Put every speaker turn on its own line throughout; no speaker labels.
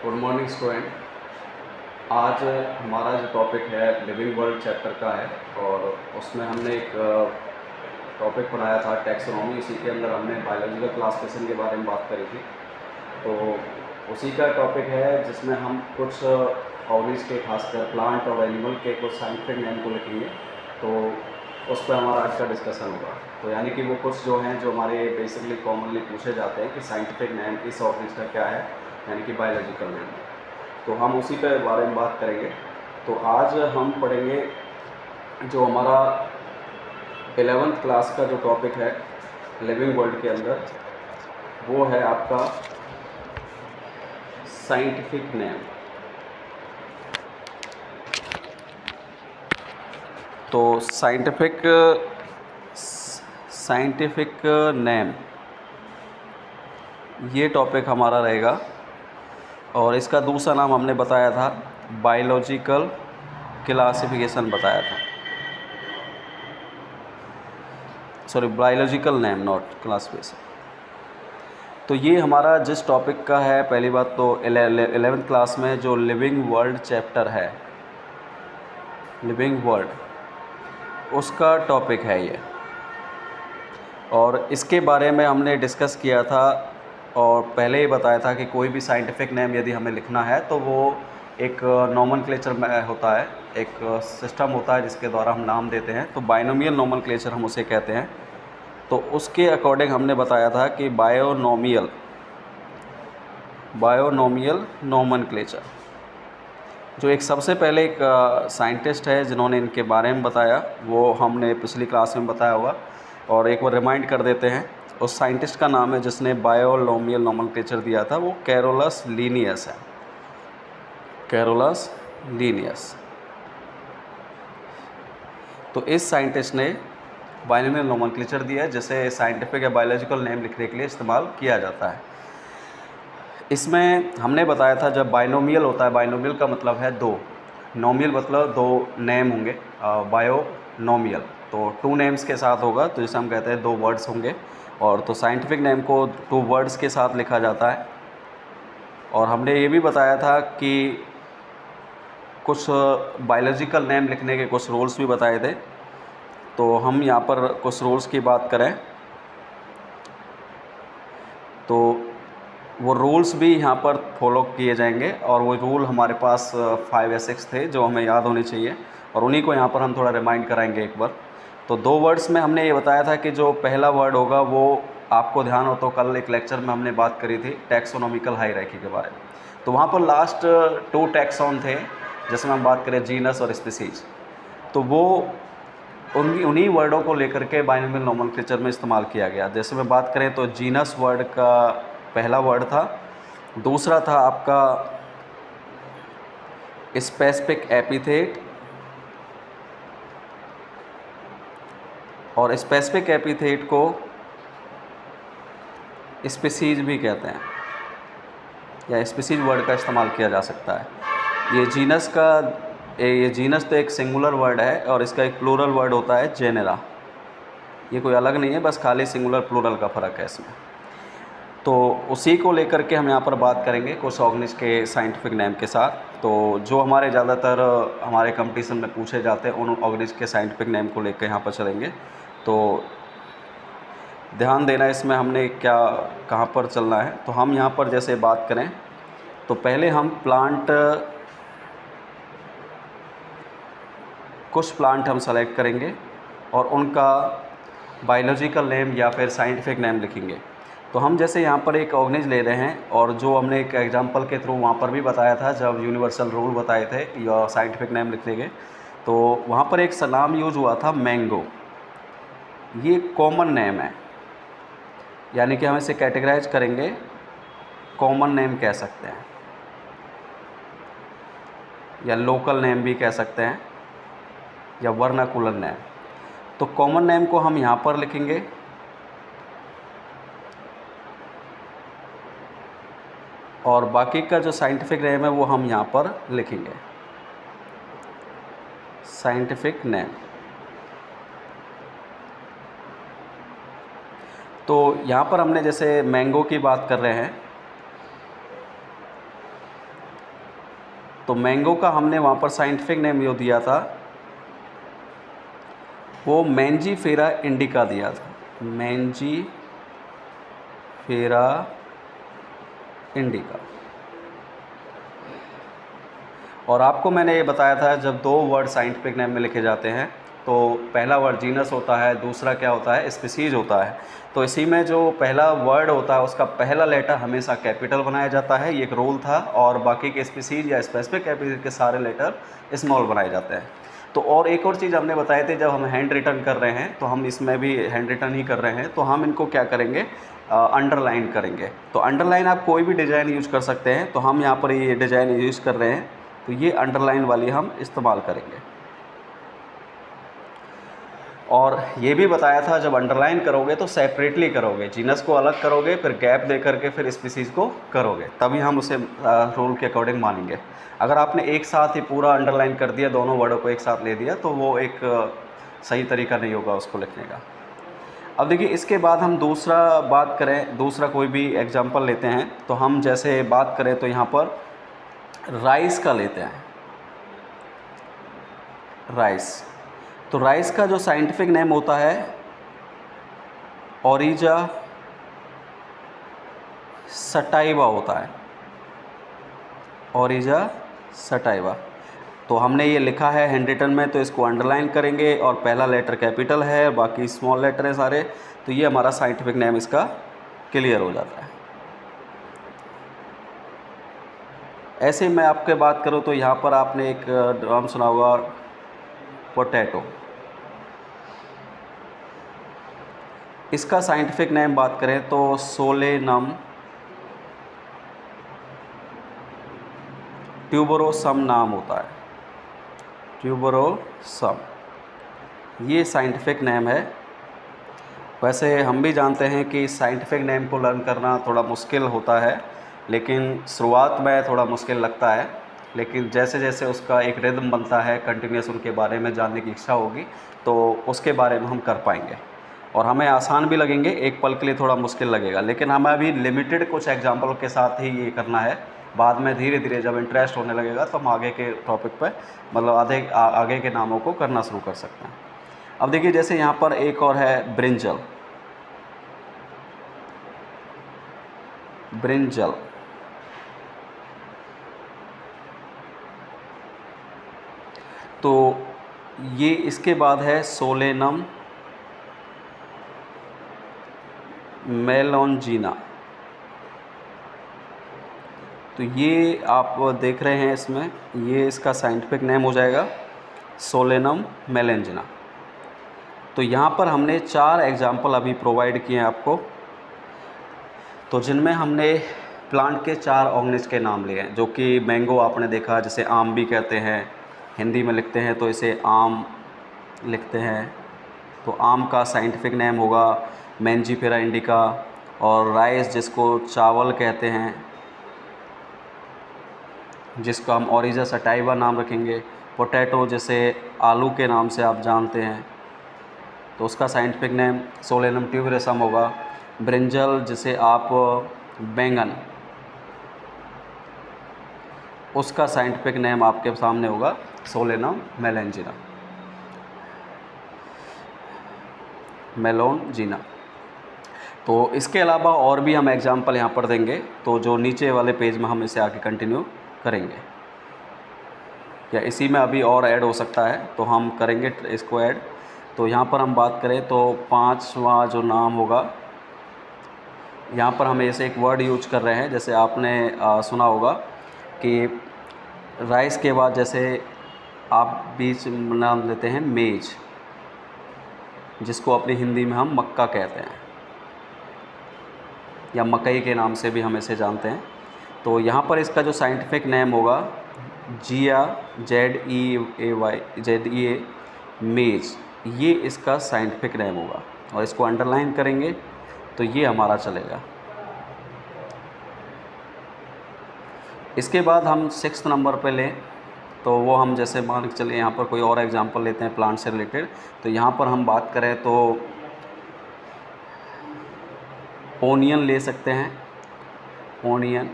Good morning student. आज हमारा जो टॉपिक है लिविंग वर्ल्ड चैप्टर का है और उसमें हमने एक टॉपिक पढ़ाया था टैक्सोनॉमी। इसी के अंदर हमने बायोलॉजिकल क्लासिफिकेशन के बारे में बात करी थी। तो उसी का टॉपिक है जिसमें हम कुछ ऑर्गेनिज के खासकर प्लांट और एनिमल के कुछ साइंटिफिक नेम को लिखेंगे। तो उस पर हमारा आज का डिस्कशन होगा। तो यानी कि वो कुछ जो हैं जो हमारे बेसिकली कॉमनली पूछे जाते हैं कि साइंटिफिक नेम इस ऑर्गेनिज का क्या है, यानी कि बायोलॉजिकल नेम। तो हम उसी पे बारे में बात करेंगे। तो आज हम पढ़ेंगे जो हमारा 11th क्लास का जो टॉपिक है लिविंग वर्ल्ड के अंदर, वो है आपका साइंटिफिक नेम। तो साइंटिफिक नेम ये टॉपिक हमारा रहेगा। और इसका दूसरा नाम हमने बताया था बायोलॉजिकल क्लासिफिकेशन बताया था। Sorry, biological name not classification. तो ये हमारा जिस टॉपिक का है, पहली बात तो 11th क्लास में जो लिविंग वर्ल्ड चैप्टर है, लिविंग वर्ल्ड, उसका टॉपिक है ये। और इसके बारे में हमने डिस्कस किया था और पहले ही बताया था कि कोई भी साइंटिफिक नेम यदि हमें लिखना है तो वो एक नोमेनक्लेचर में होता है, एक सिस्टम होता है जिसके द्वारा हम नाम देते हैं। तो बायनोमियल नोमेनक्लेचर हम उसे कहते हैं। तो उसके अकॉर्डिंग हमने बताया था कि बायोनोमियल नोमेनक्लेचर, जो एक सबसे पहले एक साइंटिस्ट है जिन्होंने इनके बारे में बताया, वो हमने पिछली क्लास में बताया होगा। और एक बार रिमाइंड कर देते हैं, उस साइंटिस्ट का नाम है जिसने बायोनोमियल नोमेनक्लेचर दिया था, वो कैरोलस लीनियस है। Carolus Linnaeus. तो इस साइंटिस्ट ने बायोनोमियल नोमेनक्लेचर दिया है जिसे साइंटिफिक या बायोलॉजिकल नेम लिखने के लिए इस्तेमाल किया जाता है। इसमें हमने बताया था जब बायनोमियल होता है, बायनोमियल का मतलब है दो, नोमियल मतलब दो नेम होंगे, बायोनोमियल तो टू नेम्स के साथ होगा, तो जिसे हम कहते हैं दो वर्ड्स होंगे। और तो साइंटिफिक नेम को टू वर्ड्स के साथ लिखा जाता है। और हमने ये भी बताया था कि कुछ बायोलॉजिकल नेम लिखने के कुछ रूल्स भी बताए थे। तो हम यहाँ पर कुछ रूल्स की बात करें तो वो रूल्स भी यहाँ पर फॉलो किए जाएंगे। और वो रूल हमारे पास 5 या 6 थे जो हमें याद होने चाहिए, और उन्हीं को यहाँ पर हम थोड़ा रिमाइंड कराएंगे एक बार। तो दो वर्ड्स में हमने ये बताया था कि जो पहला वर्ड होगा वो, आपको ध्यान हो तो कल एक लेक्चर में हमने बात करी थी टैक्सोनॉमिकल हायरार्की के बारे में। तो वहाँ पर लास्ट 2 टैक्सॉन थे जिसमें हम बात करें जीनस और स्पीसीज। तो वो उन्हीं वर्डों को लेकर के बायनोमियल नोमेनक्लेचर में इस्तेमाल किया गया। जैसे मैं बात करें तो जीनस वर्ड का पहला वर्ड था, दूसरा था आपका स्पेसिफिक एपिथेट, और स्पेसिफिक एपिथेट को स्पीसीज भी कहते हैं, या स्पीसीज वर्ड का इस्तेमाल किया जा सकता है। ये जीनस तो एक सिंगुलर वर्ड है और इसका एक प्लूरल वर्ड होता है जेनेरा। ये कोई अलग नहीं है, बस खाली सिंगुलर प्लूरल का फ़र्क है इसमें। तो उसी को लेकर के हम यहाँ पर बात करेंगे कुछ ऑर्गेनिज के साइंटिफिक नेम के साथ। तो जो हमारे ज़्यादातर हमारे कंपटीशन में पूछे जाते हैं उन ऑर्गेनिज के साइंटिफिक नेम को लेकर यहाँ पर चलेंगे। तो ध्यान देना इसमें हमने क्या कहाँ पर चलना है। तो हम यहाँ पर जैसे बात करें तो पहले हम कुछ प्लांट हम सेलेक्ट करेंगे और उनका बायोलॉजिकल नेम या फिर साइंटिफिक नेम लिखेंगे। तो हम जैसे यहाँ पर एक ऑर्गेनिज ले रहे हैं, और जो हमने एक एग्जांपल के थ्रू वहाँ पर भी बताया था जब यूनिवर्सल रूल बताए थे या साइंटिफिक नेम लिखने के, तो वहाँ पर एक नाम यूज हुआ था मैंगो। ये कॉमन नेम है, यानी कि हम इसे कैटेगराइज करेंगे कॉमन नेम कह सकते हैं, या लोकल नेम भी कह सकते हैं, या वर्नाकुलर नेम। तो कॉमन नेम को हम यहाँ पर लिखेंगे, और बाकी का जो साइंटिफिक नेम है वो हम यहाँ पर लिखेंगे साइंटिफिक नेम। तो यहाँ पर हमने जैसे मैंगो की बात कर रहे हैं, तो मैंगो का हमने वहाँ पर साइंटिफिक नेम जो दिया था वो मैंजीफेरा इंडिका दिया था, मैंजीफेरा इंडिका। और आपको मैंने ये बताया था जब दो वर्ड साइंटिफिक नेम में लिखे जाते हैं तो पहला वर्ड जीनस होता है, दूसरा क्या होता है, स्पीसीज होता है। तो इसी में जो पहला वर्ड होता है उसका पहला लेटर हमेशा कैपिटल बनाया जाता है, ये एक रूल था, और बाकी के स्पीसीज या स्पेसिफिक एपिथेट के सारे लेटर स्मॉल बनाए जाते हैं। तो और एक और चीज़ हमने बताई थी, जब हम हैंड रिटन कर रहे हैं तो हम इसमें भी हैंड रिटन ही कर रहे हैं, तो हम इनको क्या करेंगे, अंडरलाइन करेंगे। तो अंडरलाइन आप कोई भी डिज़ाइन यूज कर सकते हैं, तो हम यहाँ पर ये डिज़ाइन यूज कर रहे हैं, तो ये अंडरलाइन वाली हम इस्तेमाल करेंगे। और ये भी बताया था जब अंडरलाइन करोगे तो सेपरेटली करोगे, जीनस को अलग करोगे, फिर गैप दे करके फिर स्पीसीज़ को करोगे, तभी हम उसे रूल के अकॉर्डिंग मानेंगे। अगर आपने एक साथ ही पूरा अंडरलाइन कर दिया, दोनों वर्डों को एक साथ ले दिया, तो वो एक सही तरीका नहीं होगा उसको लिखने का। अब देखिए इसके बाद हम दूसरा बात करें, दूसरा कोई भी एग्जाम्पल लेते हैं, तो हम जैसे बात करें तो यहाँ पर राइस का लेते हैं, राइस। तो राइस का जो साइंटिफिक नेम होता है ओरिजा सटाइवा होता है, ओरिजा सटाइवा। तो हमने ये लिखा है हैंड रिटन में, तो इसको अंडरलाइन करेंगे, और पहला लेटर कैपिटल है, बाकी स्मॉल लेटर है सारे, तो ये हमारा साइंटिफिक नेम इसका क्लियर हो जाता है। ऐसे मैं आपके बात करूँ तो यहाँ पर आपने एक नाम सुना होगा पोटैटो, इसका साइंटिफिक नेम बात करें तो सोलेनम ट्यूबरोसम नाम होता है, ट्यूबरोसम, ये साइंटिफिक नेम है। वैसे हम भी जानते हैं कि साइंटिफिक नेम को लर्न करना थोड़ा मुश्किल होता है, लेकिन शुरुआत में थोड़ा मुश्किल लगता है, लेकिन जैसे जैसे उसका एक रिदम बनता है, कंटिन्यूस उनके बारे में जानने की इच्छा होगी, तो उसके बारे में हम कर पाएंगे, और हमें आसान भी लगेंगे। एक पल के लिए थोड़ा मुश्किल लगेगा, लेकिन हमें अभी लिमिटेड कुछ एग्जाम्पल के साथ ही ये करना है। बाद में धीरे धीरे जब इंटरेस्ट होने लगेगा तो हम आगे के टॉपिक पर, मतलब आगे के नामों को करना शुरू कर सकते हैं। अब देखिए जैसे यहाँ पर एक और है ब्रिंजल, ब्रिंजल। तो ये इसके बाद है सोलेनम मेलोंजिना। तो ये आप देख रहे हैं इसमें, ये इसका साइंटिफिक नेम हो जाएगा सोलेनम मेलेंजिना। तो यहाँ पर हमने 4 एग्जाम्पल अभी प्रोवाइड किए हैं आपको, तो जिनमें हमने प्लांट के 4 ऑर्गेनिज के नाम लिए हैं, जो कि मैंगो आपने देखा, जिसे आम भी कहते हैं, हिंदी में लिखते हैं तो इसे आम लिखते हैं, तो आम का साइंटिफिक नेम होगा मैंजीफेरा इंडिका। और राइस जिसको चावल कहते हैं, जिसको हम ओरिजा सटाइवा नाम रखेंगे। पोटैटो जिसे आलू के नाम से आप जानते हैं, तो उसका साइंटिफिक नेम सोलेनम ट्यूबरोसम होगा। ब्रिंजल जिसे आप बैंगन, उसका साइंटिफिक नेम आपके सामने होगा सोलेनम मेलेंजिना, मेलोंजिना। तो इसके अलावा और भी हम एग्जाम्पल यहाँ पर देंगे, तो जो नीचे वाले पेज में हम इसे आगे कंटिन्यू करेंगे, या इसी में अभी और ऐड हो सकता है तो हम करेंगे इसको ऐड। तो यहाँ पर हम बात करें तो 5वां जो नाम होगा, यहाँ पर हम ऐसे एक वर्ड यूज कर रहे हैं, जैसे आपने सुना होगा कि राइस के बाद जैसे आप बीच नाम लेते हैं मेज, जिसको अपनी हिंदी में हम मक्का कहते हैं, या मकई के नाम से भी हम इसे जानते हैं। तो यहाँ पर इसका जो साइंटिफिक नेम होगा जिया, ZEA मेज, ये इसका साइंटिफिक नेम होगा, और इसको अंडरलाइन करेंगे तो ये हमारा चलेगा। इसके बाद हम 6th नंबर पे लें, तो वो हम जैसे मान के चले, यहाँ पर कोई और एग्जांपल लेते हैं प्लांट से रिलेटेड। तो यहाँ पर हम बात करें तो ओनियन ले सकते हैं, ओनियन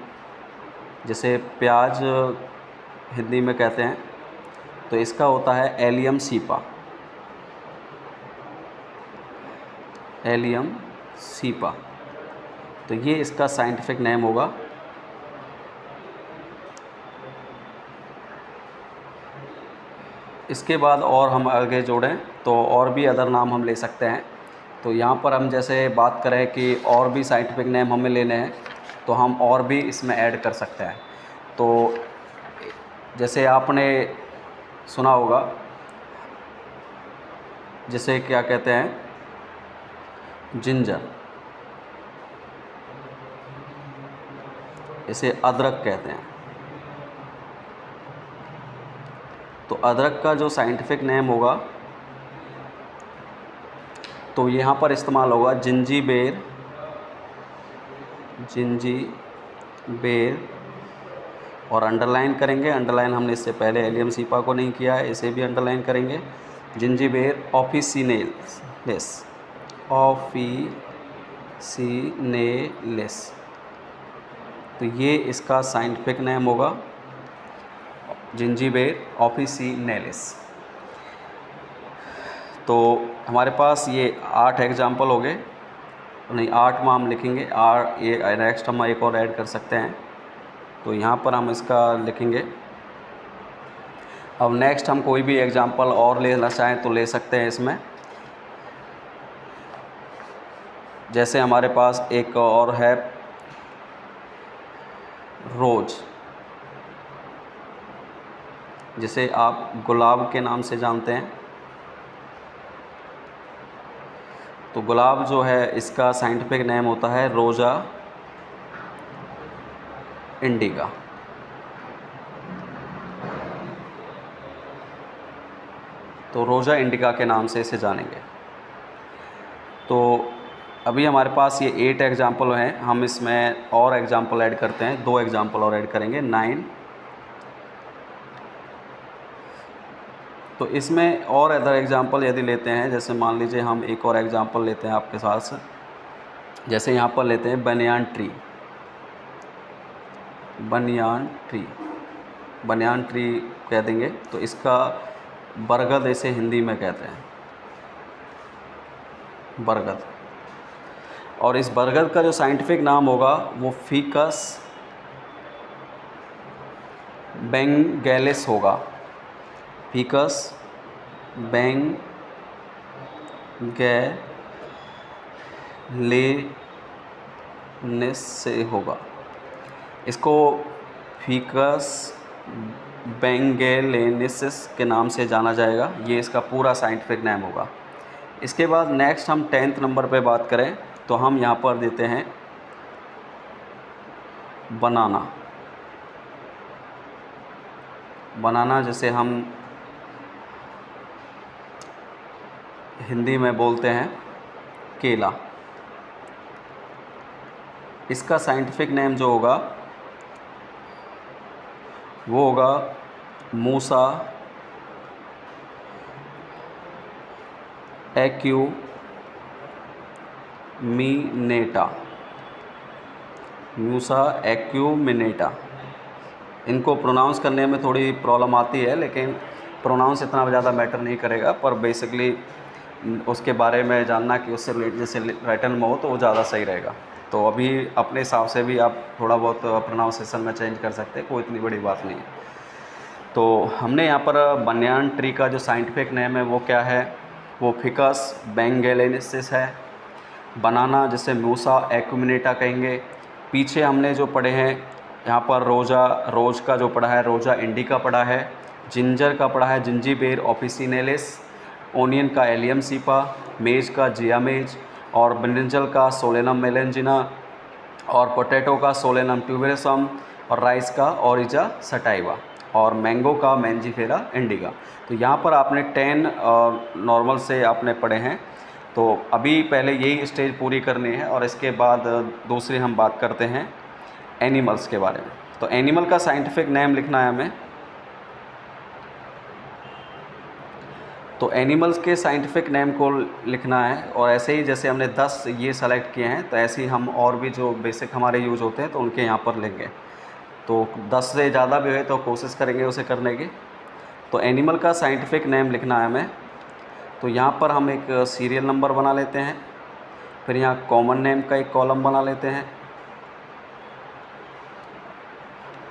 जैसे प्याज हिंदी में कहते हैं, तो इसका होता है एलियम सीपा। एलियम सीपा, तो ये इसका साइंटिफिक नेम होगा। इसके बाद और हम आगे जोड़ें तो और भी अदर नाम हम ले सकते हैं। तो यहाँ पर हम जैसे बात करें कि और भी साइंटिफिक नेम हमें लेने हैं, तो हम और भी इसमें ऐड कर सकते हैं। तो जैसे आपने सुना होगा, जिसे क्या कहते हैं, जिंजर, इसे अदरक कहते हैं। तो अदरक का जो साइंटिफिक नेम होगा, तो यहाँ पर इस्तेमाल होगा जिंजीबेर। जिंजीबेर, और अंडरलाइन करेंगे। अंडरलाइन हमने इससे पहले एलियम सीपा को नहीं किया है, इसे भी अंडरलाइन करेंगे। जिंजीबेर ऑफिसिनेलिस, ऑफिसिनेलिस, तो ये इसका साइंटिफिक नेम होगा, जिंजीबेर ऑफिसिनेलिस। तो हमारे पास ये 8 एग्जाम्पल हो गए, नहीं 8 में हम लिखेंगे। ये नेक्स्ट हम एक और ऐड कर सकते हैं, तो यहाँ पर हम इसका लिखेंगे। अब नेक्स्ट हम कोई भी एग्जाम्पल और लेना चाहें तो ले सकते हैं इसमें। जैसे हमारे पास एक और है रोज़, जिसे आप गुलाब के नाम से जानते हैं। तो गुलाब जो है, इसका साइंटिफिक नेम होता है रोज़ा इंडिका। तो रोज़ा इंडिका के नाम से इसे जानेंगे। तो अभी हमारे पास ये 8 एग्जाम्पल हैं, हम इसमें और एग्जाम्पल ऐड करते हैं, 2 एग्जाम्पल और ऐड करेंगे, 9। तो इसमें और अदर एग्जाम्पल यदि लेते हैं, जैसे मान लीजिए हम एक और एग्जाम्पल लेते हैं आपके साथ, जैसे यहाँ पर लेते हैं banyan tree. Banyan tree, banyan tree कह देंगे। तो इसका बरगद इसे हिंदी में कहते हैं, बरगद। और इस बरगद का जो साइंटिफिक नाम होगा वो फिकस बेंगेलिस होगा। फिकस बेंगेलिस से होगा। इसको फिकस बेंगेलेनिसिस के नाम से जाना जाएगा, ये इसका पूरा साइंटिफिक नेम होगा। इसके बाद नेक्स्ट हम 10th नंबर पे बात करें तो हम यहाँ पर देते हैं बनाना। बनाना जिसे हम हिंदी में बोलते हैं केला। इसका साइंटिफिक नेम जो होगा वो होगा मूसा एक्यूमिनेटा। मूसा एक्यूमिनेटा। इनको प्रोनाउंस करने में थोड़ी प्रॉब्लम आती है, लेकिन प्रोनाउंस इतना ज़्यादा मैटर नहीं करेगा, पर बेसिकली उसके बारे में जानना कि उससे रिलेटेड जैसे रिटन में हो तो वो ज़्यादा सही रहेगा। तो अभी अपने हिसाब से भी आप थोड़ा बहुत प्रोनाउंसिएशन में चेंज कर सकते हैं, कोई इतनी बड़ी बात नहीं है। तो हमने यहाँ पर बनियान ट्री का जो साइंटिफिक नेम है वो क्या है, वो फिकस बेंगेलेनिसिस है। बनाना जिसे मूसा एक्यूमिनेटा कहेंगे। पीछे हमने जो पढ़े हैं यहाँ पर रोज़ का जो पढ़ा है रोज़ा इंडिका पढ़ा है। जिंजर का पढ़ा है जिंजीबेर ऑफिसिनेलिस। ओनियन का एलियम सीपा। मेज का जियामेज। और ब्रिंजल का सोलेनम मेलेंजिना। और पोटैटो का सोलेनम ट्यूबेरसम। और राइस का ओरिजा सटाइवा। और मैंगो का मैंजीफेरा इंडिका। तो यहाँ पर आपने 10 नॉर्मल से आपने पढ़े हैं। तो अभी पहले यही स्टेज पूरी करनी है और इसके बाद दूसरी हम बात करते हैं एनिमल्स के बारे में। तो एनिमल का साइंटिफिक नेम लिखना है हमें। तो एनिमल्स के साइंटिफिक नेम को लिखना है, और ऐसे ही जैसे हमने 10 ये सेलेक्ट किए हैं तो ऐसे ही हम और भी जो बेसिक हमारे यूज़ होते हैं तो उनके यहाँ पर लेंगे। तो 10 से ज़्यादा भी हुए तो कोशिश करेंगे उसे करने की। तो एनिमल का साइंटिफिक नेम लिखना है हमें। तो यहाँ पर हम एक सीरियल नंबर बना लेते हैं, फिर यहाँ कॉमन नेम का एक कॉलम बना लेते हैं।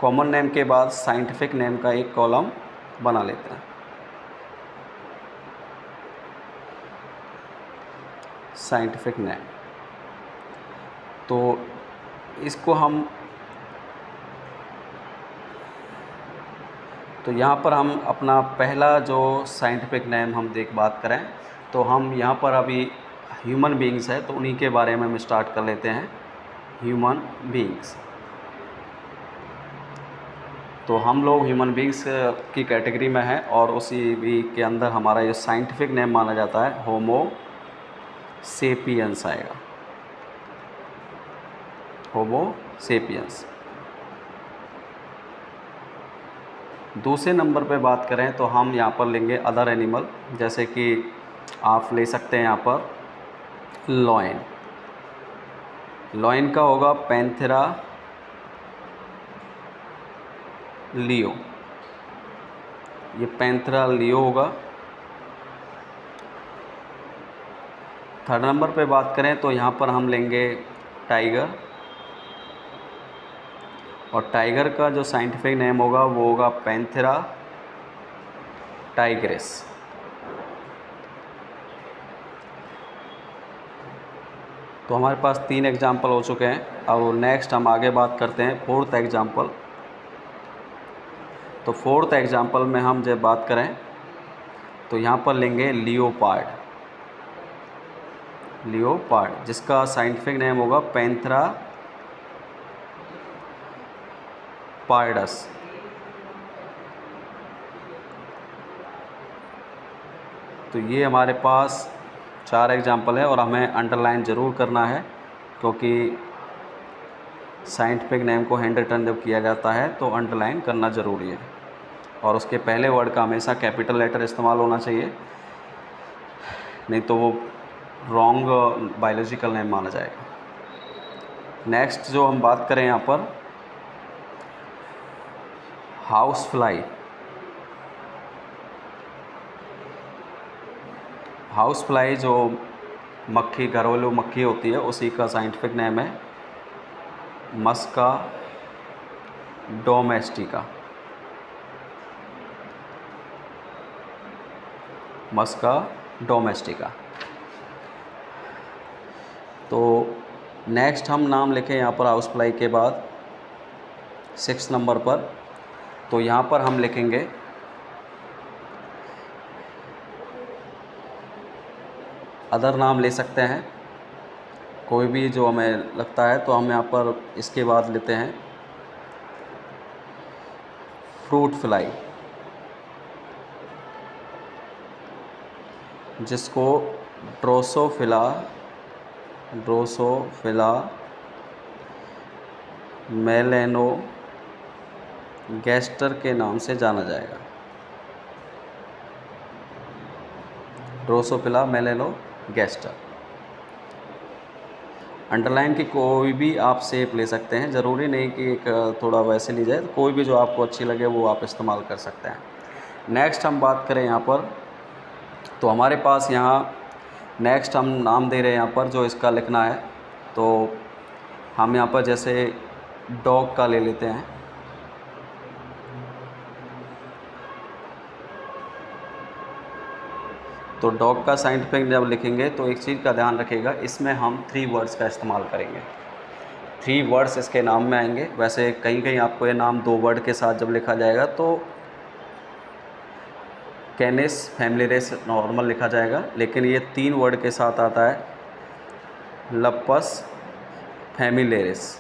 कॉमन नेम के बाद साइंटिफिक नेम का एक कॉलम बना लेते हैं। साइंटिफिक नेम, तो इसको हम, तो यहाँ पर हम अपना पहला जो साइंटिफिक नेम हम बात करें तो हम यहाँ पर अभी ह्यूमन बीइंग्स है तो उन्हीं के बारे में हम स्टार्ट कर लेते हैं। ह्यूमन बीइंग्स, तो हम लोग ह्यूमन बीइंग्स की कैटेगरी में हैं और उसी भी के अंदर हमारा ये साइंटिफिक नेम माना जाता है होमो सेपियंस आएगा। होमो सेपियंस। दूसरे नंबर पे बात करें तो हम यहाँ पर लेंगे अदर एनिमल, जैसे कि आप ले सकते हैं यहाँ पर लॉयन। लॉयन का होगा पैंथेरा लियो, ये पैंथेरा लियो होगा। थर्ड नंबर पे बात करें तो यहाँ पर हम लेंगे टाइगर, और टाइगर का जो साइंटिफिक नेम होगा वो होगा पैंथेरा टाइग्रेस। तो हमारे पास 3 एग्जाम्पल हो चुके हैं। अब नेक्स्ट हम आगे बात करते हैं फोर्थ एग्जाम्पल। तो फोर्थ एग्जाम्पल में हम जब बात करें तो यहाँ पर लेंगे लियोपार्ड। लियोपार्ड जिसका साइंटिफिक नेम होगा पैंथेरा पार्डस। तो ये हमारे पास 4 एग्जाम्पल है और हमें अंडरलाइन ज़रूर करना है, क्योंकि साइंटिफिक नेम को हैंड रिटन जब किया जाता है तो अंडरलाइन करना ज़रूरी है, और उसके पहले वर्ड का हमेशा कैपिटल लेटर इस्तेमाल होना चाहिए, नहीं तो वो रॉन्ग बायोलॉजिकल नेम माना जाएगा। नेक्स्ट जो हम बात करें यहाँ पर हाउस फ्लाई। हाउस फ्लाई जो मक्खी, घरेलू मक्खी होती है, उसी का साइंटिफिक नेम है मस्का डोमेस्टिका। मस्का डोमेस्टिका। तो नेक्स्ट हम नाम लिखें यहाँ पर हाउस फ्लाई के बाद 6 नंबर पर। तो यहाँ पर हम लिखेंगे अदर नाम ले सकते हैं कोई भी जो हमें लगता है। तो हम यहाँ पर इसके बाद लेते हैं फ्रूट फ्लाई, जिसको ड्रोसोफिला मेलेनो गैस्टर के नाम से जाना जाएगा। ड्रोसोफिला मेलेनो गैस्टर। अंडरलाइन की कोई भी आप शेप ले सकते हैं, ज़रूरी नहीं कि एक थोड़ा वैसे ली जाए, तो कोई भी जो आपको अच्छी लगे वो आप इस्तेमाल कर सकते हैं। नेक्स्ट हम बात करें यहाँ पर, तो हमारे पास यहाँ नेक्स्ट हम नाम दे रहे हैं यहाँ पर जो इसका लिखना है। तो हम यहाँ पर जैसे डॉग का ले लेते हैं। तो डॉग का साइंटिफिक जब लिखेंगे तो एक चीज़ का ध्यान रखिएगा, इसमें हम 3 वर्ड्स का इस्तेमाल करेंगे। 3 वर्ड्स इसके नाम में आएंगे। वैसे कहीं कहीं आपको ये नाम 2 वर्ड के साथ जब लिखा जाएगा तो कैनिस फैमिलियरिस नॉर्मल लिखा जाएगा, लेकिन ये 3 वर्ड के साथ आता है लप्पस फैमिलियरिस।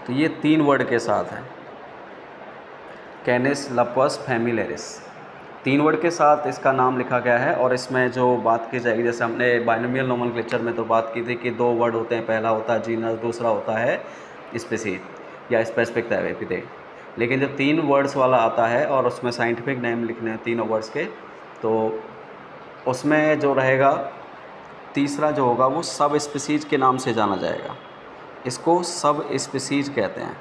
तो ये 3 वर्ड के साथ है, कैनिस लप्पस फैमिलियरिस। 3 वर्ड के साथ इसका नाम लिखा गया है। और इसमें जो बात की जाएगी, जैसे हमने बाइनोमियल नोमेनक्लेचर में तो बात की थी कि 2 वर्ड होते हैं, पहला होता है जीनस, दूसरा होता है स्पीसीज या स्पेसिफिक एपिथेट। लेकिन जब 3 वर्ड्स वाला आता है और उसमें साइंटिफिक नेम लिखने हैं तीनों वर्ड्स के, तो उसमें जो रहेगा तीसरा जो होगा वो सब स्पीसीज के नाम से जाना जाएगा, इसको सब स्पीसीज कहते हैं।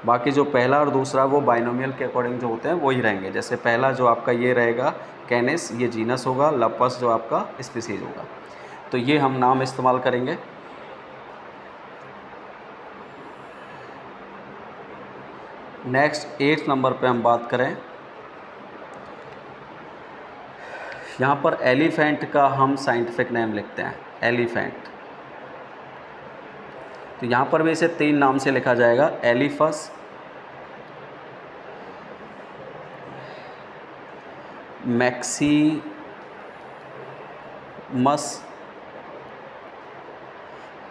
बाकी जो पहला और दूसरा वो बाइनोमियल के अकॉर्डिंग जो होते हैं वही रहेंगे। जैसे पहला जो आपका ये रहेगा कैनिस, ये जीनस होगा, लपस जो आपका स्पीसीज होगा। तो ये हम नाम इस्तेमाल करेंगे। नेक्स्ट 8 नंबर पे हम बात करें, यहाँ पर एलिफेंट का हम साइंटिफिक नेम लिखते हैं, एलिफेंट। तो यहाँ पर भी इसे 3 नाम से लिखा जाएगा, एलिफस, मैक्सिमस,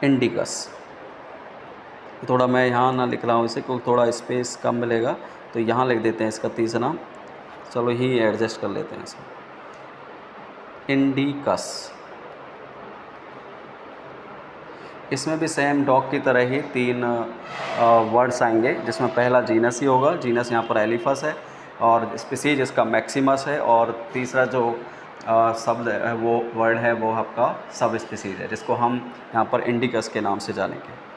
इंडिकस। थोड़ा मैं यहाँ ना लिख रहा हूँ इसे क्योंकि थोड़ा स्पेस कम मिलेगा, तो यहाँ लिख देते हैं इसका तीसरा नाम। चलो ही एडजस्ट कर लेते हैं इसे, इंडिकस। इसमें भी सेम डॉग की तरह ही 3 वर्ड्स आएंगे, जिसमें पहला जीनस ही होगा, जीनस यहाँ पर एलिफस है, और स्पीसीज इसका मैक्सिमस है, और तीसरा जो शब्द है वो वर्ड है वो आपका सब स्पीसीज है, जिसको हम यहाँ पर इंडिकस के नाम से जानेंगे।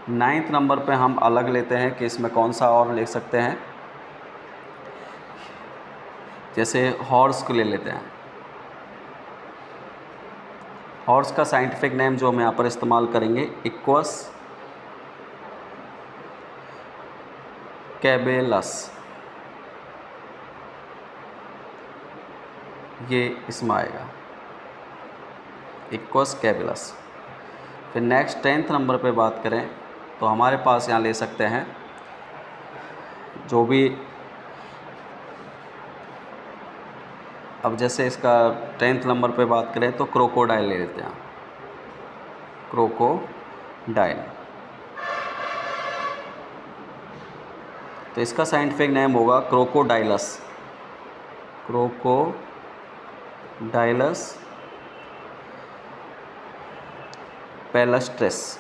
नाइन्थ नंबर पे हम अलग लेते हैं कि इसमें कौन सा और ले सकते हैं। जैसे हॉर्स को ले लेते हैं। हॉर्स का साइंटिफिक नेम जो हम यहाँ पर इस्तेमाल करेंगे, इक्वस कैबेलस, ये इसमें आएगा, इक्वस कैबेलस। फिर नेक्स्ट 10th नंबर पे बात करें तो हमारे पास यहाँ ले सकते हैं जो भी, अब जैसे इसका 10th नंबर पे बात करें तो क्रोकोडाइल ले लेते हैं, क्रोकोडाइल। तो इसका साइंटिफिक नेम होगा क्रोकोडाइलस, क्रोकोडाइलस पैलस्ट्रेस,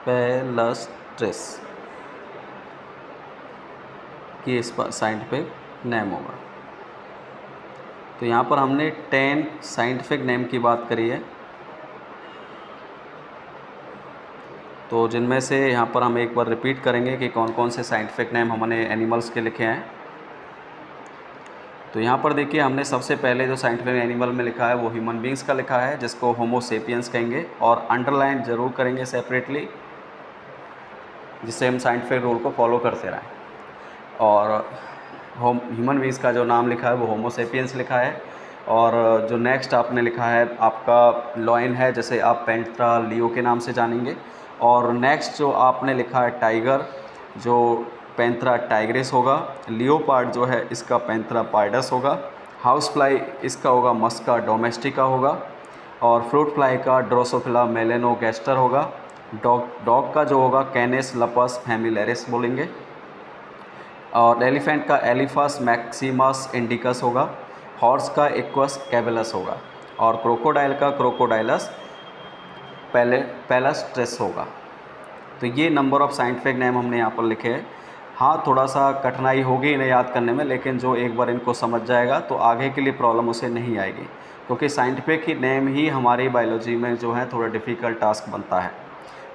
पैलस्ट्रेस की इसका साइंटिफिक नेम होगा। तो यहाँ पर हमने 10 साइंटिफिक नेम की बात करी है, तो जिनमें से यहाँ पर हम एक बार रिपीट करेंगे कि कौन कौन से साइंटिफिक नेम हमने एनिमल्स के लिखे हैं। तो यहाँ पर देखिए हमने सबसे पहले जो साइंटिफिक एनिमल में लिखा है वो ह्यूमन बींग्स का लिखा है, जिसको होमो सेपियंस कहेंगे, और अंडरलाइन ज़रूर करेंगे सेपरेटली, जिससे हम साइंटिफिक रूल को फॉलो करते रहें। और ह्यूमन बींग्स का जो नाम लिखा है वो होमो सेपियंस लिखा है। और जो नेक्स्ट आपने लिखा है आपका लॉयन है, जैसे आप पैंथेरा लियो के नाम से जानेंगे। और नेक्स्ट जो आपने लिखा है टाइगर, जो पैंथेरा टाइग्रिस होगा। लियोपार्ड जो है इसका पैंथेरा पार्डस होगा। हाउस फ्लाई इसका होगा मस्का डोमेस्टिका होगा। और फ्रूट फ्लाई का ड्रोसोफिला मेलेनोगैस्टर होगा। डॉग का जो होगा कैनिस लपस फैमिलियरिस बोलेंगे। और एलिफेंट का एलिफस मैक्सिमस इंडिकस होगा। हॉर्स का इक्वस कैबेलस होगा। और क्रोकोडाइल का क्रोकोडाइलस पैलस्ट्रेस होगा। तो ये नंबर ऑफ़ साइंटिफिक नेम हमने यहाँ पर लिखे हैं। हाँ, थोड़ा सा कठिनाई होगी इन्हें याद करने में, लेकिन जो एक बार इनको समझ जाएगा तो आगे के लिए प्रॉब्लम उसे नहीं आएगी, क्योंकि साइंटिफिक ही नेम ही हमारी बायोलॉजी में जो है थोड़ा डिफ़िकल्ट टास्क बनता है।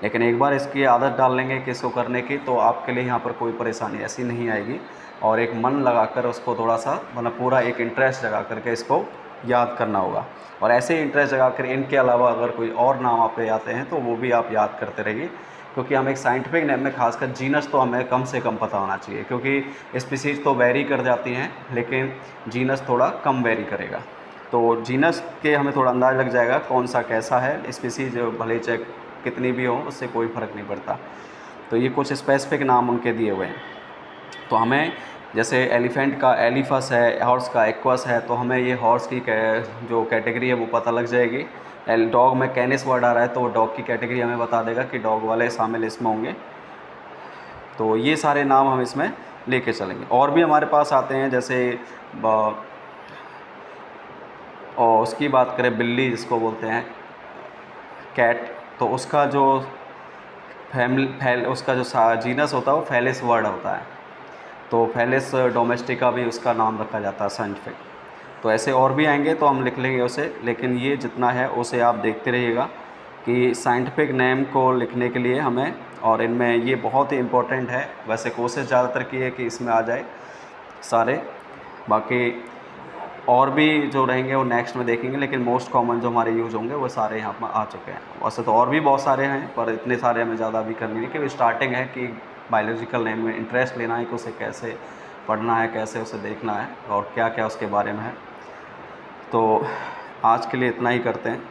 लेकिन एक बार इसकी आदत डाल लेंगे कि इसको करने की, तो आपके लिए यहाँ पर कोई परेशानी ऐसी नहीं आएगी। और एक मन लगाकर उसको थोड़ा सा मतलब पूरा एक इंटरेस्ट लगा करके इसको याद करना होगा। और ऐसे ही इंटरेस्ट लगा कर इनके अलावा अगर कोई और नाम आप पे आते हैं तो वो भी आप याद करते रहिए, क्योंकि हम एक साइंटिफिक नेम में खासकर जीनस तो हमें कम से कम पता होना चाहिए, क्योंकि स्पीसीज तो वेरी कर जाती हैं लेकिन जीनस थोड़ा कम वेरी करेगा। तो जीनस के हमें थोड़ा अंदाज़ लग जाएगा कौन सा कैसा है। स्पीसीज भले चाहे कितनी भी हो उससे कोई फ़र्क नहीं पड़ता। तो ये कुछ स्पेसिफिक नाम उनके दिए हुए हैं। तो हमें जैसे एलिफेंट का एलिफस है, हॉर्स का एक्वस है, तो हमें ये हॉर्स की जो कैटेगरी है वो पता लग जाएगी। डॉग में कैनिस वर्ड आ रहा है तो वो डॉग की कैटेगरी हमें बता देगा कि डॉग वाले शामिल इसमें होंगे। तो ये सारे नाम हम इसमें लेके चलेंगे। और भी हमारे पास आते हैं, जैसे और उसकी बात करें बिल्ली जिसको बोलते हैं कैट, तो उसका जो उसका जो जीनस होता है वो फैलिस वर्ड होता है। तो फेलिस डोमेस्टिका भी उसका नाम रखा जाता है साइंटिफिक। तो ऐसे और भी आएंगे तो हम लिख लेंगे उसे, लेकिन ये जितना है उसे आप देखते रहिएगा कि साइंटिफिक नेम को लिखने के लिए हमें, और इनमें ये बहुत ही इम्पोर्टेंट है। वैसे कोशिश ज़्यादातर की है कि इसमें आ जाए सारे, बाकी और भी जो रहेंगे वो नेक्स्ट में देखेंगे, लेकिन मोस्ट कॉमन जो हमारे यूज़ होंगे वो सारे यहाँ पर आ चुके हैं। वैसे तो और भी बहुत सारे हैं, पर इतने सारे हमें ज़्यादा भी करनी नहीं, कि स्टार्टिंग है कि बायोलॉजिकल नेम में इंटरेस्ट लेना है कि उसे कैसे पढ़ना है, कैसे उसे देखना है और क्या क्या उसके बारे में है। तो आज के लिए इतना ही करते हैं।